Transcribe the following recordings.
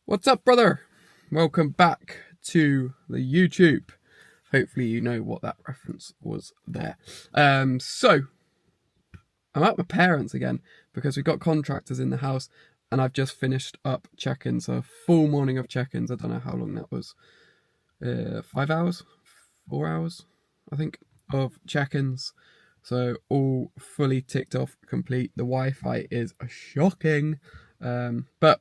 What's up, brother? Welcome back to the YouTube. Hopefully you know what that reference was there. So I'm at my parents again because we've got contractors in the house and I've just finished up check-ins, so a full morning of check-ins. I don't know how long that was. 5 hours? 4 hours, I think, of check-ins. So all fully ticked off, complete. The Wi-Fi is shocking, but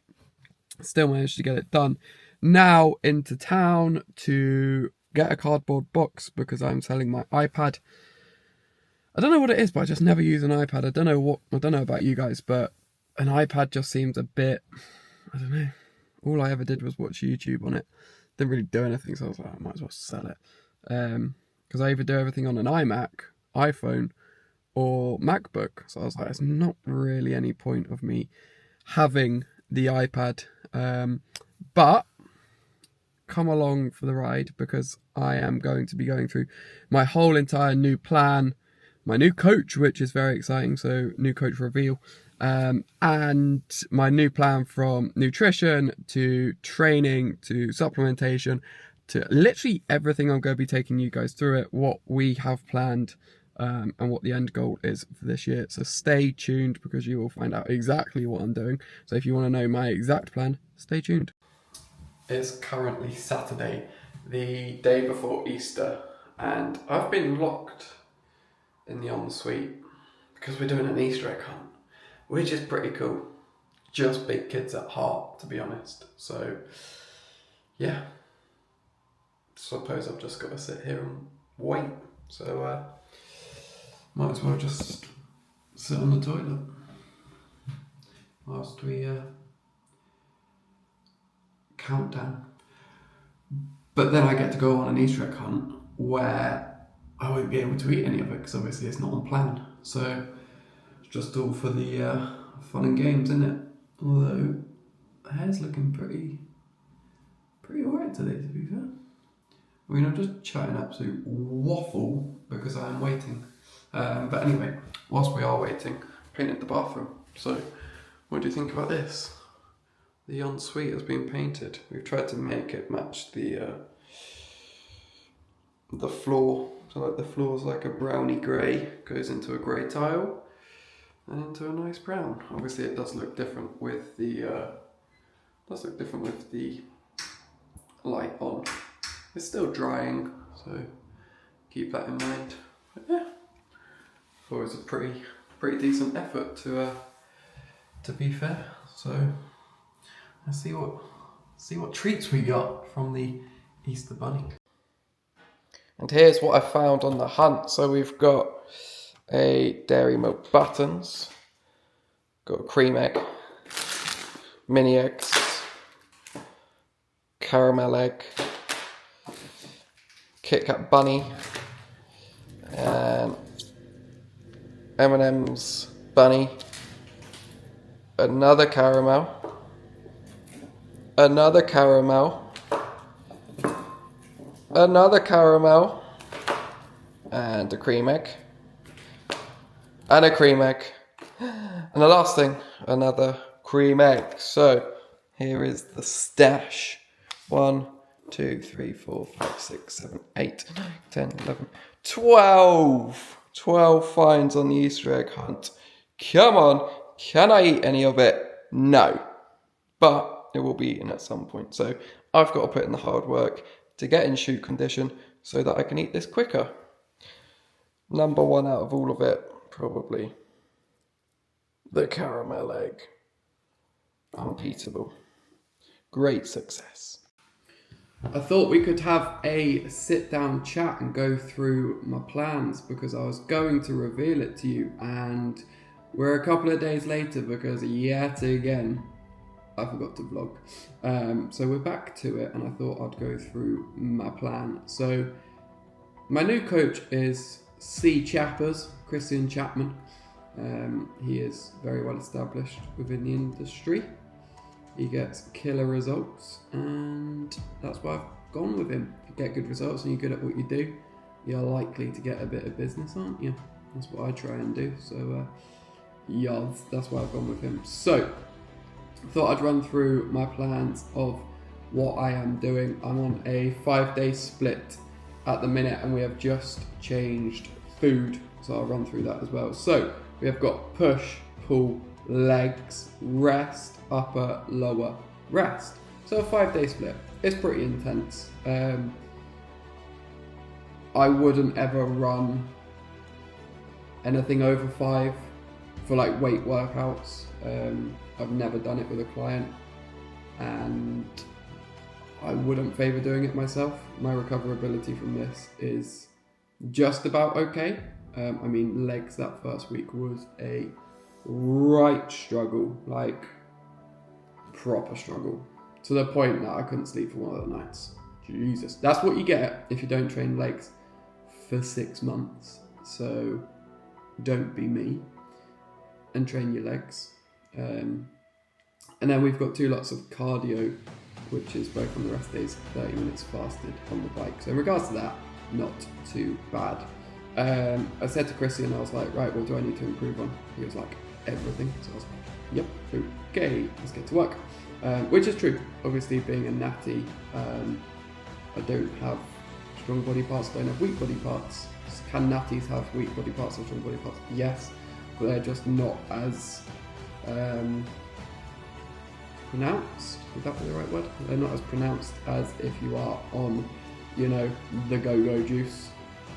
still managed to get it done. Now into town to get a cardboard box because I'm selling my iPad. I don't know what it is, but I just never use an iPad. I don't know about you guys, but an iPad just seems a bit, I don't know. All I ever did was watch YouTube on it. Didn't really do anything, so I was like, I might as well sell it. Because I either do everything on an iMac, iPhone, or MacBook. So I was like, there's not really any point of me having the iPad. But come along for the ride because I am going to be going through my whole entire new plan, my new coach, which is very exciting. So new coach reveal, and my new plan from nutrition to training to supplementation to literally everything. I'm going to be taking you guys through it, what we have planned, and what the end goal is for this year. So stay tuned because you will find out exactly what I'm doing. So if you want to know my exact plan, stay tuned. It's currently Saturday, the day before Easter, and I've been locked in the ensuite because we're doing an Easter egg hunt, which is pretty cool. Just big kids at heart, to be honest. So, yeah, suppose I've just got to sit here and wait. So, might as well just sit on the toilet whilst we count down. But then I get to go on an Easter egg hunt where I won't be able to eat any of it because obviously it's not on plan. So it's just all for the fun and games, isn't it? Although the hair's looking pretty alright today, to be fair. I mean, I'm just chatting absolute waffle because I am waiting. But anyway, whilst we are waiting, painted the bathroom. So what do you think about this? The ensuite has been painted. We've tried to make it match the floor. So like the floor's like a browny grey, goes into a grey tile, and into a nice brown. Obviously, it does look different with the light on. It's still drying, so keep that in mind. But yeah, thought it was a pretty decent effort to be fair. So let's see what treats we got from the Easter Bunny. And here's what I found on the hunt. So we've got a Dairy Milk Buttons, got a cream egg, mini eggs, caramel egg, Kit Kat bunny, M&M's bunny, another caramel, another caramel, another caramel, and a cream egg, and a cream egg, and the last thing, another cream egg. So here is the stash. 1, 2, 3, 4, 5, 6, 7, 8, 9, 10, 11, 12. 12 finds on the Easter egg hunt. Come on, can I eat any of it? No. But it will be eaten at some point. So I've got to put in the hard work to get in shoot condition so that I can eat this quicker. Number one out of all of it, probably the caramel egg. Unbeatable. Great success. I thought we could have a sit-down chat and go through my plans because I was going to reveal it to you, and we're a couple of days later because yet again I forgot to vlog. So we're back to it, and I thought I'd go through my plan. So my new coach is C. Chappers, Christian Chapman. He is very well established within the industry. He gets killer results, and that's why I've gone with him. If you get good results and you're good at what you do, you're likely to get a bit of business, aren't you? That's what I try and do. So yeah, that's why I've gone with him. So thought I'd run through my plans of what I am doing. I'm on a 5-day split at the minute, and we have just changed food, so I'll run through that as well. So we have got push, pull, legs, rest, upper, lower, rest. So a 5-day split. It's pretty intense. I wouldn't ever run anything over 5 for like weight workouts. I've never done it with a client, and I wouldn't favour doing it myself. My recoverability from this is just about okay. I mean, legs that first week was a right struggle, like proper struggle, to the point that I couldn't sleep for one of the nights. Jesus, that's what you get if you don't train legs for 6 months. So don't be me and train your legs. And then we've got 2 lots of cardio, which is both on the rest days, 30 minutes fasted on the bike. So in regards to that, not too bad. I said to Christian, I was like, right, what do I need to improve on? He was like, everything. So I was like, yep, okay, let's get to work. Which is true. Obviously, being a natty, I don't have strong body parts, I don't have weak body parts. Can natties have weak body parts or strong body parts? Yes, but they're just not as pronounced. Would that be the right word? They're not as pronounced as if you are on, the go-go juice.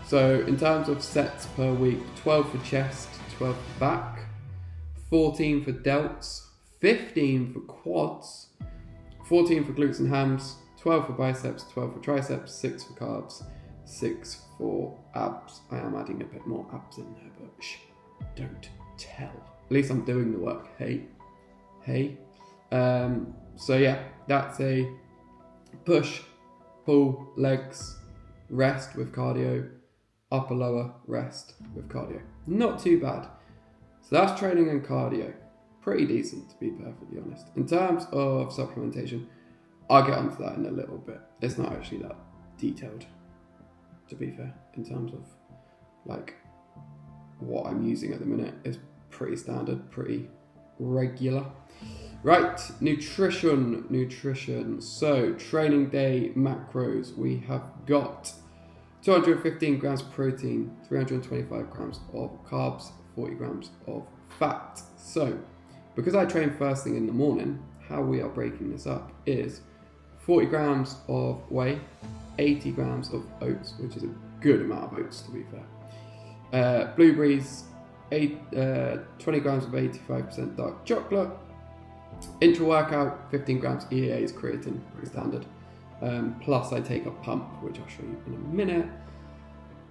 So in terms of sets per week, 12 for chest, 12 for back, 14 for delts, 15 for quads, 14 for glutes and hams, 12 for biceps, 12 for triceps, 6 for carbs, 6 for abs. I am adding a bit more abs in there, but shh, don't tell. At least I'm doing the work. Hey. So yeah, that's a push, pull, legs, rest with cardio, upper lower, rest with cardio. Not too bad. So that's training and cardio. Pretty decent, to be perfectly honest. In terms of supplementation, I'll get onto that in a little bit. It's not actually that detailed, to be fair, in terms of like what I'm using at the minute. Is pretty standard, pretty regular. Right, nutrition. So training day macros, we have got 215 grams of protein, 325 grams of carbs, 40 grams of fat. So because I train first thing in the morning, how we are breaking this up is 40 grams of whey, 80 grams of oats, which is a good amount of oats, to be fair. Blueberries, 20 grams of 85% dark chocolate. Intra-workout, 15 grams EAA's creatine, pretty standard. Plus I take a pump, which I'll show you in a minute.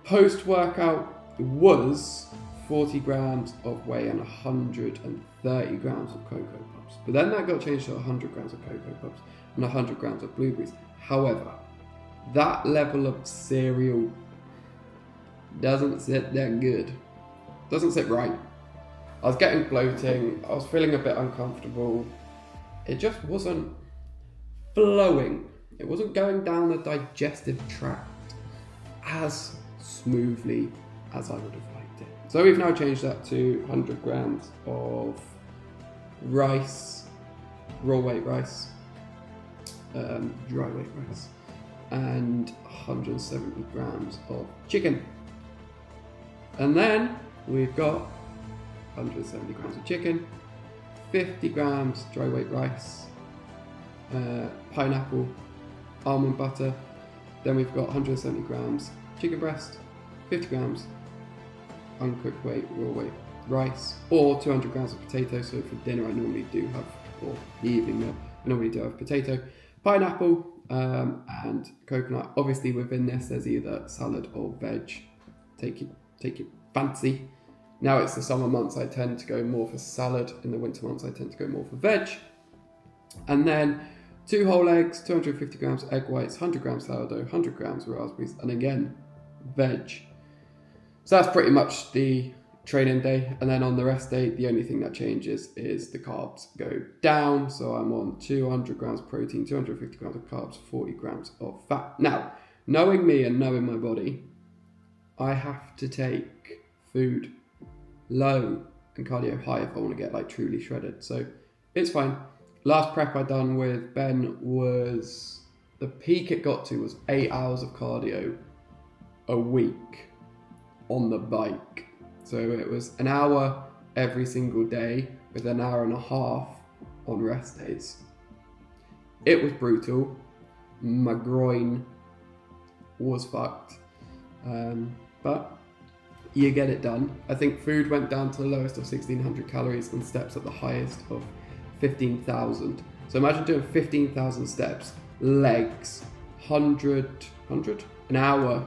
Post-workout was 40 grams of whey and 130 grams of Cocoa Puffs. But then that got changed to 100 grams of Cocoa Puffs and 100 grams of blueberries. However, that level of cereal doesn't sit that good. Doesn't sit right. I was getting bloating, I was feeling a bit uncomfortable. It just wasn't flowing. It wasn't going down the digestive tract as smoothly as I would have liked it. So we've now changed that to 100 grams of rice, raw weight rice, dry weight rice, and 170 grams of chicken. And then we've got 170 grams of chicken, 50 grams dry weight rice, pineapple, almond butter. Then we've got 170 grams chicken breast, 50 grams uncooked weight raw weight rice, or 200 grams of potato. So for dinner I normally do have, or the evening meal, I normally do have potato, pineapple, and coconut. Obviously within this there's either salad or veg. Take your fancy. Now it's the summer months, I tend to go more for salad. In the winter months, I tend to go more for veg. And then 2 whole eggs, 250 grams egg whites, 100 grams sourdough, 100 grams raspberries, and again, veg. So that's pretty much the training day. And then on the rest day, the only thing that changes is the carbs go down. So I'm on 200 grams protein, 250 grams of carbs, 40 grams of fat. Now, knowing me and knowing my body, I have to take food low and cardio high if I want to get like truly shredded. So it's fine. last prep I done with Ben was, the peak it got to was 8 hours of cardio a week on the bike. So it was an hour every single day with an hour and a half on rest days. It was brutal. My groin was fucked. But you get it done. I think food went down to the lowest of 1,600 calories and steps at the highest of 15,000. So imagine doing 15,000 steps, legs, 100 an hour.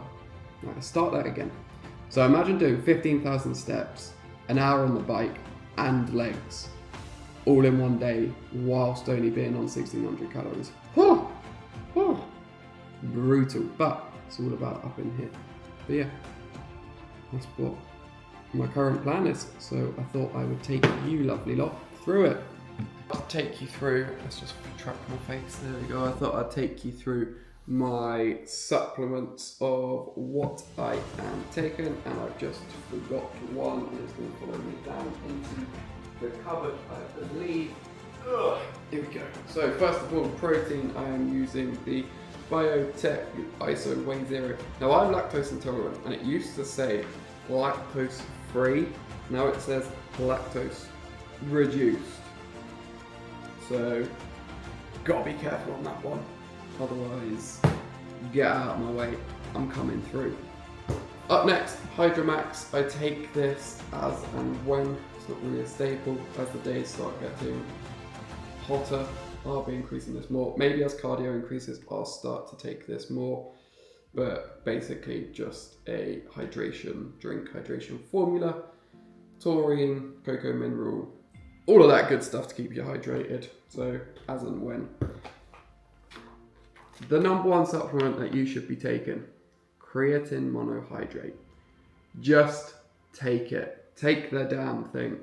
Right, start that again. So imagine doing 15,000 steps, an hour on the bike and legs, all in one day whilst only being on 1,600 calories. Brutal, but it's all about up in here. But yeah, that's what my current plan is. So I thought I would take you lovely lot through it. I'll take you through, let's just track my face, there we go. I thought I'd take you through my supplements of what I am taking, and I've just forgot one, and it's going to follow me down into the cupboard, I believe. Here we go. So first of all, protein, I am using the Biotech ISO Whey Zero. Now I'm lactose intolerant, and it used to say lactose free. Now it says lactose reduced. So gotta be careful on that one. Otherwise, get out of my way, I'm coming through. Up next, Hydromax. I take this as and when. It's not really a staple. As the days start getting hotter, I'll be increasing this more. Maybe as cardio increases, I'll start to take this more. But basically just a hydration drink, hydration formula, taurine, cocoa mineral, all of that good stuff to keep you hydrated. So as and when. The number one supplement that you should be taking, creatine monohydrate. Just take it. Take the damn thing.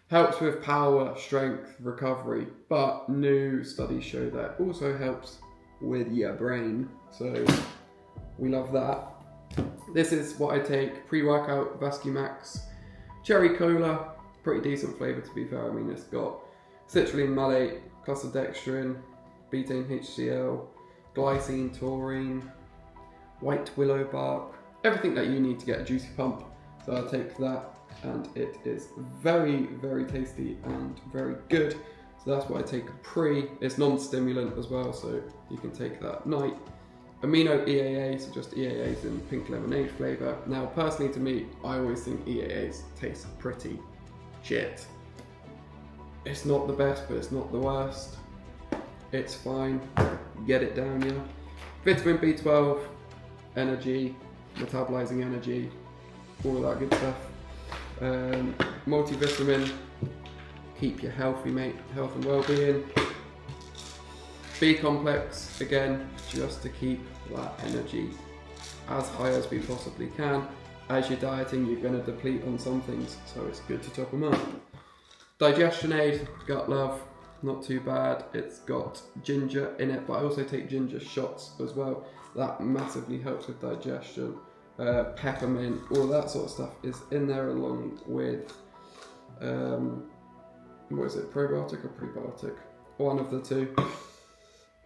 Helps with power, strength, recovery, but new studies show that also helps with your brain. So we love that. This is what I take. Pre-workout, Vascumax, cherry cola, pretty decent flavour to be fair. I mean, it's got citrulline malate, clusterdextrin, betaine HCl, glycine, taurine, white willow bark, everything that you need to get a juicy pump. So I'll take that, and it is very, very tasty and very good. So that's what I take pre. It's non-stimulant as well, so you can take that at night. Amino EAA, so just EAAs in pink lemonade flavour. Now personally to me, I always think EAAs taste pretty shit. It's not the best, but it's not the worst. It's fine. Get it down, yeah. Vitamin B12, energy, metabolizing energy, all of that good stuff. Multivitamin, keep you healthy, mate. Health and well-being. B complex, again, just to keep that energy as high as we possibly can. As you're dieting, you're going to deplete on some things, so it's good to top them up. Digestion aid, gut love. Not too bad. It's got ginger in it, but I also take ginger shots as well. That massively helps with digestion. Peppermint, all that sort of stuff is in there, along with what is it, probiotic or prebiotic? One of the two.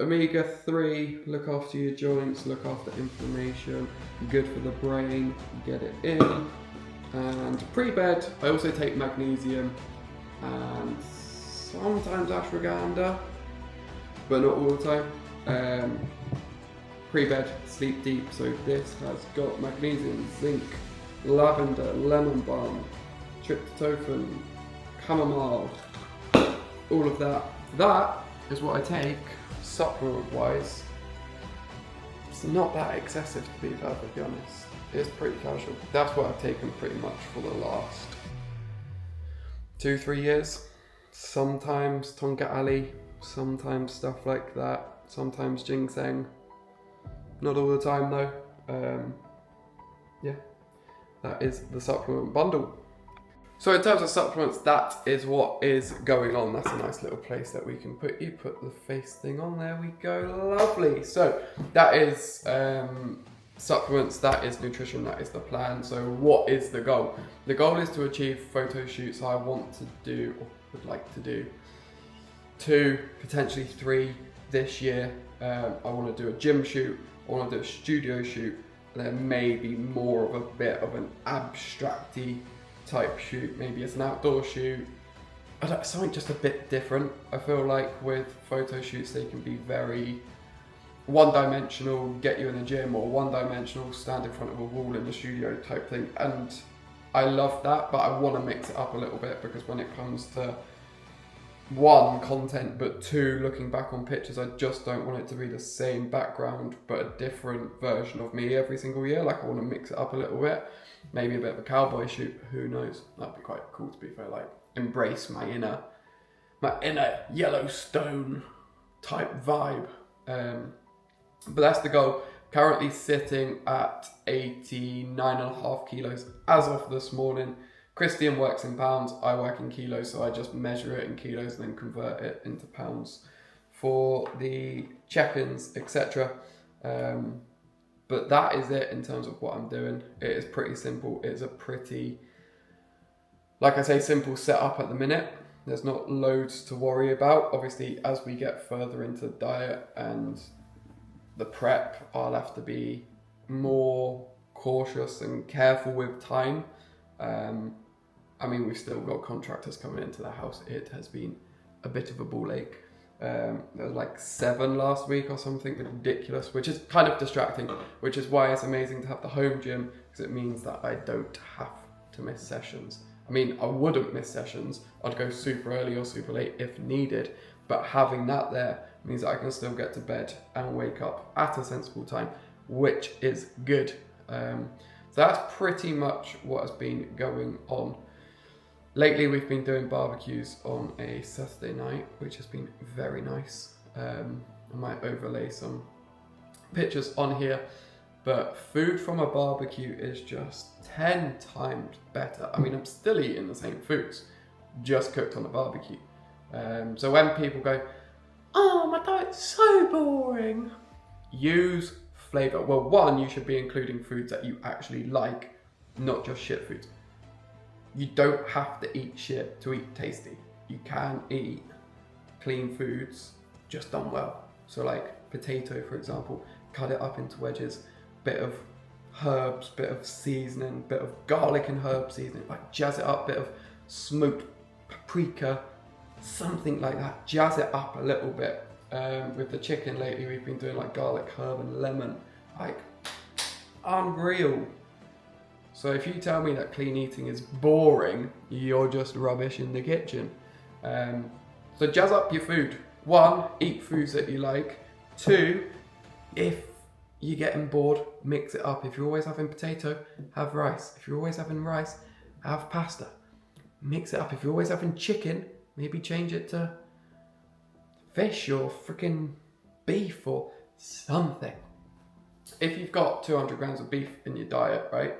Omega-3, look after your joints, look after inflammation, good for the brain, get it in. And pre-bed, I also take magnesium and sometimes ashwagandha, but not all the time. Pre-bed, sleep deep, so this has got magnesium, zinc, lavender, lemon balm, tryptophan, chamomile, all of that. That is what I take supplement-wise. It's not that excessive, to be perfectly honest. It's pretty casual. That's what I've taken pretty much for the last 2-3 years. Sometimes Tonka Ali, sometimes stuff like that, sometimes ginseng. Not all the time though. Yeah, that is the supplement bundle. So in terms of supplements, that is what is going on. That's a nice little place that we can put you. Put the face thing on, there we go, lovely. So that is supplements, that is nutrition, that is the plan. So what is the goal? The goal is to achieve photo shoots I want to do, or would like to do, 2, potentially 3 this year. I want to do a gym shoot, I want to do a studio shoot, and then maybe more of a bit of an abstracty type shoot. Maybe it's an outdoor shoot. Something just a bit different. I feel like with photo shoots they can be very one-dimensional, get you in the gym, or one-dimensional, stand in front of a wall in the studio type thing. And I love that, but I want to mix it up a little bit, because when it comes to 1, content, but 2, looking back on pictures, I just don't want it to be the same background but a different version of me every single year. Like, I want to mix it up a little bit. Maybe a bit of a cowboy shoot, who knows? That'd be quite cool, to be fair. Like, embrace my inner Yellowstone type vibe. But that's the goal. Currently sitting at 89.5 kilos as of this morning. Christian works in pounds, I work in kilos, so I just measure it in kilos and then convert it into pounds for the check-ins, etc. But that is it in terms of what I'm doing. It is pretty simple. It's a pretty, like I say, simple setup at the minute. There's not loads to worry about. Obviously, as we get further into the diet and the prep, I'll have to be more cautious and careful with time. I mean, we've still got contractors coming into the house. It has been a bit of a ball ache. There was like 7 last week or something ridiculous, which is kind of distracting, which is why it's amazing to have the home gym, because it means that I don't have to miss sessions. I mean, I wouldn't miss sessions. I'd go super early or super late if needed, but having that there means that I can still get to bed and wake up at a sensible time, which is good. So that's pretty much what has been going on. Lately, we've been doing barbecues on a Saturday night, which has been very nice. I might overlay some pictures on here, but food from a barbecue is just 10 times better. I mean, I'm still eating the same foods, just cooked on a barbecue. So when people go, "Oh, my diet's so boring," use flavour. Well, 1, you should be including foods that you actually like, not just shit foods. You don't have to eat shit to eat tasty. You can eat clean foods, just done well. So like potato, for example, cut it up into wedges, bit of herbs, bit of seasoning, bit of garlic and herb seasoning, like jazz it up, bit of smoked paprika, something like that. Jazz it up a little bit. With the chicken lately, we've been doing like garlic, herb and lemon, like unreal. So if you tell me that clean eating is boring, you're just rubbish in the kitchen. So jazz up your food. 1, eat foods that you like. 2, if you're getting bored, mix it up. If you're always having potato, have rice. If you're always having rice, have pasta. Mix it up. If you're always having chicken, maybe change it to fish or freaking beef or something. If you've got 200 grams of beef in your diet, right?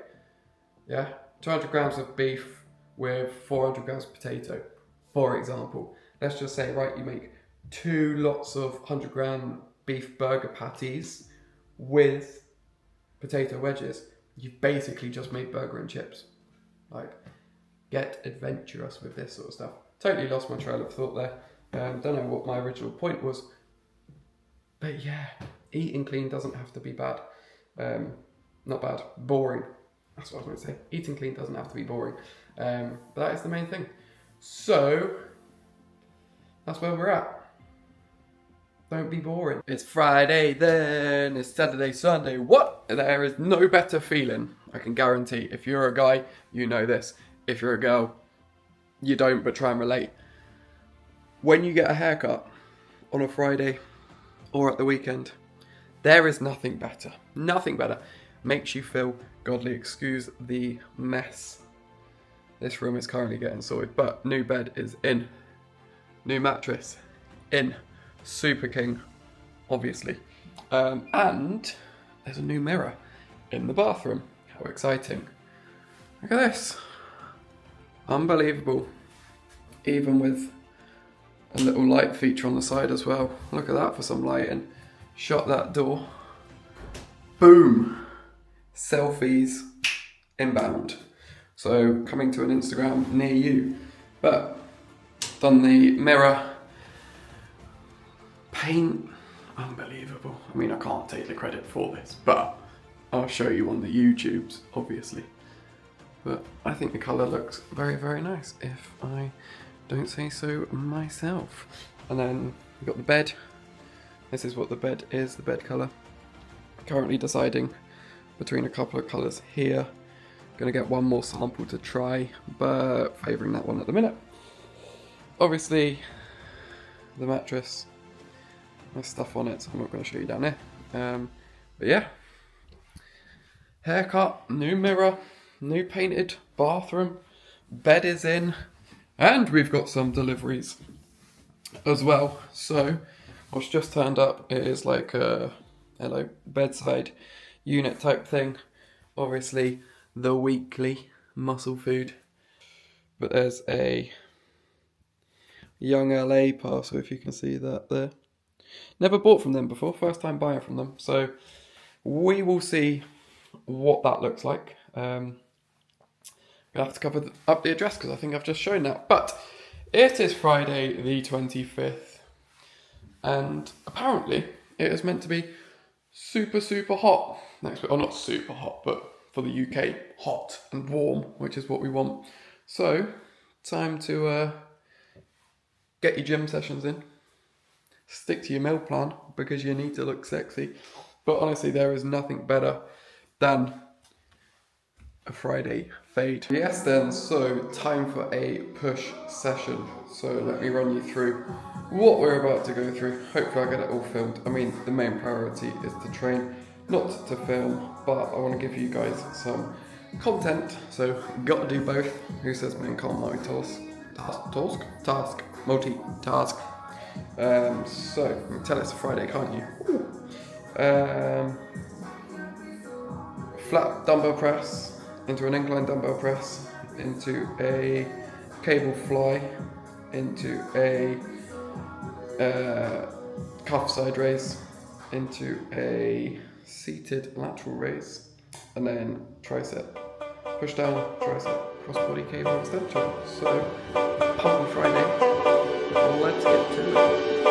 Yeah, 200 grams of beef with 400 grams of potato, for example. Let's just say, right, you make 2 lots of 100 gram beef burger patties with potato wedges. You've basically just made burger and chips. Like, get adventurous with this sort of stuff. Totally lost my trail of thought there. Don't know what my original point was. But yeah, eating clean doesn't have to be bad. Not bad, boring. That's what I was going to say. Eating clean doesn't have to be boring. But that is the main thing. So, that's where we're at. Don't be boring. It's Friday then, it's Saturday, Sunday. What? There is no better feeling, I can guarantee. If you're a guy, you know this. If you're a girl, you don't, but try and relate. When you get a haircut on a Friday or at the weekend, there is nothing better. Nothing better. Makes you feel godly. Excuse the mess. This room is currently getting sorted, but new bed is in. New mattress in. Super King, obviously. And there's a new mirror in the bathroom. How exciting. Look at this. Unbelievable. Even with a little light feature on the side as well. Look at that for some lighting. Shut that door. Boom. Selfies inbound. So coming to an Instagram near you. But done the mirror. paint, unbelievable. I mean, I can't take the credit for this, but I'll show you on the YouTubes, obviously. But I think the colour looks very, very nice, if I don't say so myself. And then we've got the bed. This is what the bed is, the bed colour. Currently deciding between a couple of colours here. Gonna get one more sample to try, but favouring that one at the minute. Obviously, the mattress, there's stuff on it, so I'm not going to show you down there. But yeah, haircut, new mirror, new painted bathroom, bed is in, and we've got some deliveries as well. So what's just turned up is like a bedside unit type thing. Obviously the weekly muscle food, but there's a Young LA parcel, if you can see that there. Never bought from them before, first time buying from them, so we will see what that looks like. We'll have to cover up the address because I think I've just shown that. But it is Friday the 25th, and apparently it is meant to be super, super hot next week. Or not super hot, but for the UK, hot and warm, which is what we want. So, time to get your gym sessions in. Stick to your meal plan because you need to look sexy. But honestly, there is nothing better than a Friday fade. Yes then, so time for a push session. So let me run you through what we're about to go through. Hopefully I get it all filmed. I mean, the main priority is to train, not to film, but I want to give you guys some content. So got to do both. Who says men can't multitask? Multitask. So you can tell it's a Friday, can't you? Flat dumbbell press into an incline dumbbell press, into a cable fly, into a calf side raise, into a seated lateral raise, and then tricep push down, tricep cross body cable extension. So pump on Friday. Let's get to it.